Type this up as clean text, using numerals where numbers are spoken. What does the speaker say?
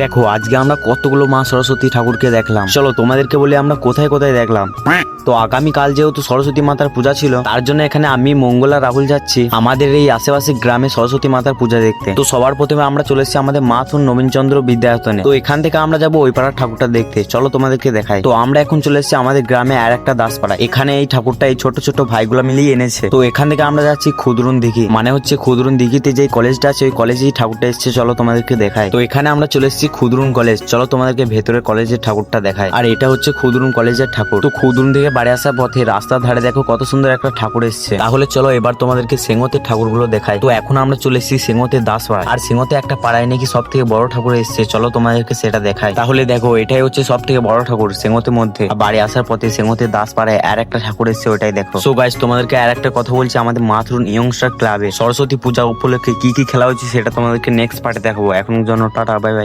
দেখো আজকে আমরা কতগুলো মা সরস্বতী ঠাকুরকে দেখলাম। চলো তোমাদেরকে বলি আমরা কোথায় কোথায় দেখলাম। তো আগামীকাল যেহেতু সরস্বতী মাতার পূজা ছিল, তার জন্য এখানে আমি মঙ্গল আর রাহুল যাচ্ছি আমাদের এই আশেপাশে গ্রামে সরস্বতী মাতার পূজা দেখতে। তো সবার প্রথমে আমরা চলে এসেছি আমাদের মাথুর নবীনচন্দ্র বিদ্যায়তনে। তো এখান থেকে আমরা যাবো ওই পাড়ার ঠাকুরটা দেখতে। চলো তোমাদেরকে দেখাই। তো আমরা এখন চলে এসেছি আমাদের গ্রামে আর একটা দাসপাড়া। এখানে এই ঠাকুরটা এই ছোট ছোট ভাইগুলা মিলিয়ে এনেছে। তো এখান থেকে আমরা যাচ্ছি ক্ষুদ্রুন দিঘি, মানে হচ্ছে ক্ষুদ্রুন দিঘিতে যে কলেজটা আছে ওই কলেজেই ঠাকুরটা এসছে। চলো তোমাদেরকে দেখাই। তো এখানে আমরা চলে এসেছি ক্ষুদ্রুন কলেজ। চলো তোমাদেরকে ভেতরে কলেজের ঠাকুরটা দেখাই। আর এটা হচ্ছে ক্ষুদ্রুন কলেজের ঠাকুর। তো ক্ষুদ্রুন থেকে বাড়ি আসার পথে রাস্তার ধারে দেখো কত সুন্দর একটা ঠাকুর এসছে। তাহলে চলো এবার তোমাদেরকে সেঙ্গতের ঠাকুরগুলো দেখাই। তো এখন আমরা চলে এসেছি সেঙ্গতের দাসপাড়া। আর সেঙ্গতে একটা পাড়ায় নাকি সব থেকে বড় ঠাকুর এসছে। চলো তোমাদেরকে সেটা দেখাই। তাহলে দেখো এটাই হচ্ছে সব থেকে বড় ঠাকুর সেঙ্গতের মধ্যে। আর বাড়ি আসার পথে সেঙ্গতের দাসপাড়ায় আর একটা ঠাকুর এসছে, ওইটাই দেখো। সো গাইস তোমাদেরকে আর একটা কথা বলছি, আমাদের মাথুরুন ইয়ংস্টার ক্লাবে সরস্বতী পূজা উপলক্ষে কি কি খেলা হচ্ছে সেটা তোমাদেরকে নেক্সট পার্টে দেখাবো। এখন জন্য টাটা, বাই বাই।